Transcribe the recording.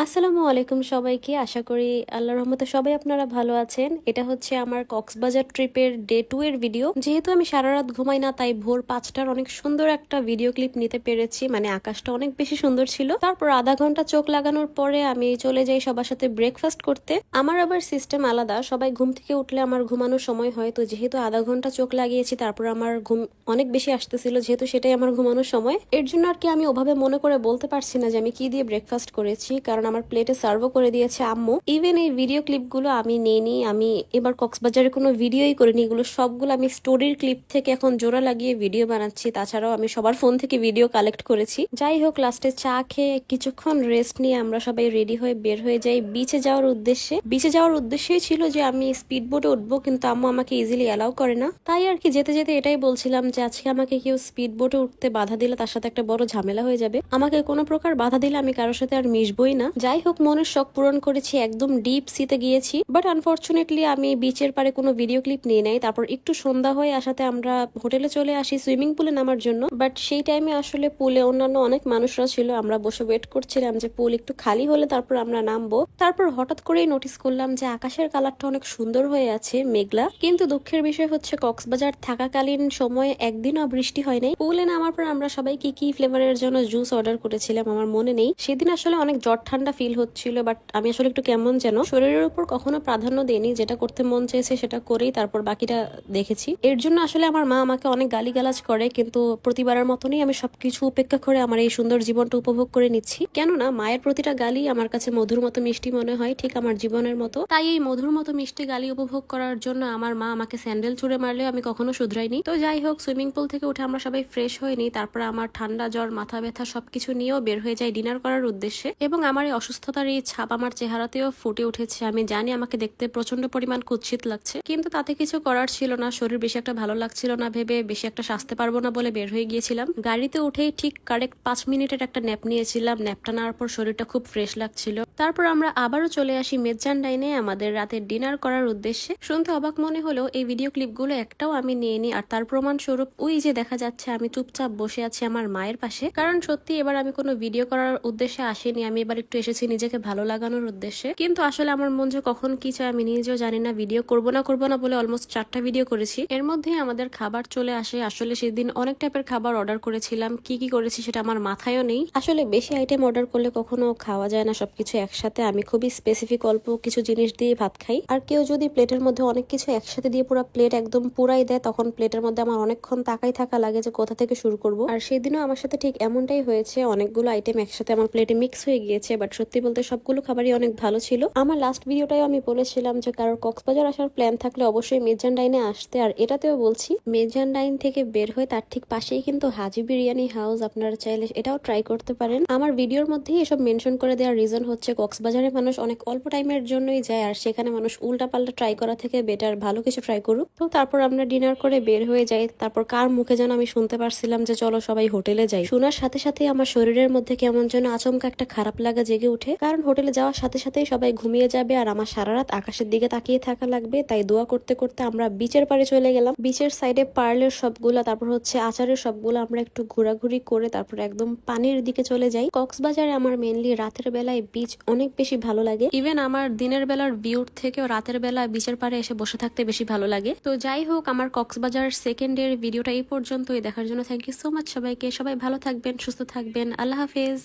আসসালামু আলাইকুম সবাইকে। আশা করি আল্লাহর রহমতে সবাই আপনারা ভালো আছেন। এটা হচ্ছে আমার কক্সবাজার ট্রিপের ডে 2 এর ভিডিও। যেহেতু আমি সারা রাত ঘুমাই না, তাই ভোর 5টার অনেক সুন্দর একটা ভিডিও ক্লিপ নিতে পেরেছি। মানে আকাশটা অনেক বেশি সুন্দর ছিল। তারপর আধা ঘন্টা চোখ লাগানোর পরে আমি চলে যাই সবার সাথে ব্রেকফাস্ট করতে। আমার আবার সিস্টেম আলাদা, সবাই ঘুম থেকে উঠলে আমার ঘুমানোর সময় হয়। তো যেহেতু আধা ঘন্টা চোখ লাগিয়েছি, তারপর আমার ঘুম অনেক বেশি আসতেছিল, যেহেতু সেটাই আমার ঘুমানোর সময়। এর জন্য আর কি আমি ওভাবে মনে করে বলতে পারছি না যে আমি কি দিয়ে ব্রেকফাস্ট করেছি, কারণ আমার প্লেটে সার্ভও করে দিয়েছে আম্মু। ইভেন এই ভিডিও ক্লিপগুলো আমি নেইনি, আমি এবার কক্সবাজারের কোনো ভিডিওই করিনি। এগুলো সবগুলো আমি স্টোরির ক্লিপ থেকে এখন জোড়া লাগিয়ে ভিডিও বানাচ্ছি। তাছাড়াও আমি সবার ফোন থেকে ভিডিও কালেক্ট করেছি। যাই হোক, লাস্টে চা খেয়ে কিছুক্ষণ রেস্ট নিয়ে আমরা সবাই রেডি হয়ে বের হয়ে যাই বিচে যাওয়ার উদ্দেশ্যে। বিচে যাওয়ার উদ্দেশ্যই ছিল যে আমি স্পিড বোটে উঠবো, কিন্তু আম্মু আমাকে ইজিলি অ্যালাউ করে না। তাই আর কি যেতে যেতে এটাই বলছিলাম যে আজকে আমাকে কেউ স্পিড বোটে উঠতে বাধা দিলে তার সাথে একটা বড় ঝামেলা হয়ে যাবে। আমাকে কোনো প্রকার বাধা দিলে আমি কারোর সাথে আর মিশবই না। যাই হোক, মনের শখ পূরণ করেছি, একদম ডিপ সিতে গিয়েছি। বাট আনফর্চুনেটলি আমি বিচের পারে কোনো ভিডিও ক্লিপ নিয়ে নাই। তারপর একটু সন্ধ্যা হয়ে আসাতে আমরা হোটেলে চলে আসি সুইমিং পুলে নামার জন্য। বাট সেই টাইমে আসলে পুলে অন্যান্য অনেক মানুষরা ছিল। আমরা বসে ওয়েট করছিলাম যে পুল একটু খালি হলে তারপর আমরা নামবো। তারপর হঠাৎ করেই নোটিস করলাম যে আকাশের কালারটা অনেক সুন্দর হয়ে আছে, মেঘলা। কিন্তু দুঃখের বিষয় হচ্ছে কক্সবাজার থাকাকালীন সময়ে একদিনও বৃষ্টি হয় নাই। পুলে নামার পর আমরা সবাই কি কি ফ্লেভারের জন্য জুস অর্ডার করেছিলাম আমার মনে নেই। সেদিন আসলে অনেক জ্বর ঠান্ডা ফিল হচ্ছিল, বাট আমি আসলে একটু কেমন যেন শরীরের উপর কখনো প্রাধান্য দেইনি। যেটা করতে মন চেয়েছে সেটা করেই তারপর বাকিটা দেখেছি। এর জন্য আসলে আমার মা আমাকে অনেক গালিগালাজ করে, কিন্তু প্রতিবারের মতনই আমি সবকিছু উপেক্ষা করে আমার এই সুন্দর জীবনটা উপভোগ করে নিচ্ছি। কেননা মায়ের প্রতিটা গালি আমার কাছে মধুর মতো মিষ্টি মনে হয়, ঠিক আমার জীবনের মতো। তাই এই মধুর মতো মিষ্টি গালি উপভোগ করার জন্য আমার মা আমাকে স্যান্ডেল ছুড়ে মারলেও আমি কখনো শুধরাইনি। তো যাই হোক, সুইমিং পুল থেকে উঠে আমরা সবাই ফ্রেশ হয়ে নিই। তারপর আমার ঠান্ডা জ্বর মাথা ব্যথা সবকিছু নিয়েও বের হয়ে যায় ডিনার করার উদ্দেশ্যে। এবং আমার এই অসুস্থতার এই ছাপ আমার চেহারাতেও ফুটে উঠেছে। আমি জানি আমাকে দেখতে প্রচন্ড পরিমাণ কুৎসিত লাগছে, কিন্তু তাতে কিছু করার ছিল না। শরীর বেশি একটা ভালো লাগছিল না ভেবে বেশি একটা সাজতে পারবো না বলে বের হয়ে গিয়েছিলাম। গাড়িতে উঠেই ঠিক কারেক্ট 5 মিনিটের একটা ন্যাপ নিয়েছিলাম। ন্যাপটা নেওয়ার পর শরীরটা খুব ফ্রেশ লাগছিল। তারপর আমরা আবারও চলে আসি মেজান ডাইনে আমাদের রাতের ডিনার করার উদ্দেশ্যে। শুনতে অবাক মনে হলেও এই ভিডিও ক্লিপগুলো একটাও আমি নিইনি। আর তার প্রমাণ স্বরূপ ওই যে দেখা যাচ্ছে আমি চুপচাপ বসে আছি আমার মায়ের পাশে। কারণ সত্যি এবার আমি কোনো ভিডিও করার উদ্দেশ্যে আসিনি, আমি এবার একটু এসেছি নিজেকে ভালো লাগানোর উদ্দেশ্যে। কিন্তু আসলে আমার মন যে কখন কি চায় আমি নিজেও জানি না। ভিডিও করবো না বলে অলমোস্ট 4টা ভিডিও করেছি। এর মধ্যেই আমাদের খাবার চলে আসে। আসলে সেদিন অনেক টাইপের খাবার অর্ডার করেছিলাম, কি কি করেছি সেটা আমার মাথায়ও নেই। আসলে বেশি আইটেম অর্ডার করলে কখনো খাওয়া যায় না সবকিছু একসাথে। আমি খুবই স্পেসিফিক অল্প কিছু জিনিস দিয়ে ভাত খাই। আর কেউ যদি প্লেটের মধ্যে অনেক কিছু একসাথে দিয়ে পুরো প্লেট একদম পুরাই দেয়, তখন প্লেটের মধ্যে আমার অনেকক্ষণ তাকাই থাকা লাগে যে কোথা থেকে শুরু করব। আর সেদিনও আমার সাথে ঠিক এমনটাই হয়েছে, অনেকগুলো আইটেম একসাথে আমার প্লেটে মিক্স হয়ে গিয়েছে। বাট সত্যি বলতে সবগুলো খাবারই অনেক ভালো ছিল। আমার লাস্ট ভিডিওটাও আমি বলেছিলাম যে কারোর কক্সবাজার আসার প্ল্যান থাকলে অবশ্যই মেজান ডাইনে আসতে। আর এটাতেও বলছি, মেজান ডাইন থেকে বের হয়ে তার ঠিক পাশেই কিন্তু হাজি বিরিয়ানি হাউস, আপনারা চাইলে এটাও ট্রাই করতে পারেন। আমার ভিডিওর মধ্যেই এসব মেনশন করে দেওয়ার রিজন হচ্ছে কক্সবাজারে মানুষ অনেক অল্প টাইমের জন্যই যায়, আর সেখানে মানুষ উল্টা পাল্টা ট্রাই করা থেকে বেটার ভালো কিছু ট্রাই করুক। তো তারপর আমরা ডিনার করে বের হয়ে যাই। তারপর কার মুখে যেন আমি শুনতে পারছিলাম যে চলো সবাই হোটেলে যাই। শোনার সাথে সাথে আমার শরীরের মধ্যে কেমন যেন আচমকা একটা খারাপ লাগা জেগে উঠে, কারণ হোটেলে যাওয়ার সাথে সাথেই সবাই ঘুমিয়ে যাবে আর আমার সারা রাত আকাশের দিকে তাকিয়ে থাকা লাগবে। তাই দোয়া করতে করতে আমরা বিচের পাড়ে চলে গেলাম। বিচের সাইডে পার্লের সবগুলা, তারপর হচ্ছে আচারের সবগুলো আমরা একটু ঘোরাঘুরি করে তারপর একদম পানির দিকে চলে যাই। কক্সবাজারে আমার মেনলি রাতের বেলায় বিচ অনেক বেশি ভালো লাগে। ইভেন আমার দিনের বেলার ভিউর থেকেও রাতের বেলা বিচের পাড়ে এসে বসে থাকতে বেশি ভালো লাগে। তো যাই হোক, আমার কক্সবাজার সেকেন্ড এর ভিডিওটা এই পর্যন্তই। দেখার জন্য থ্যাংক ইউ সো মাচ সবাইকে। সবাই ভালো থাকবেন, সুস্থ থাকবেন। আল্লাহ হাফেজ।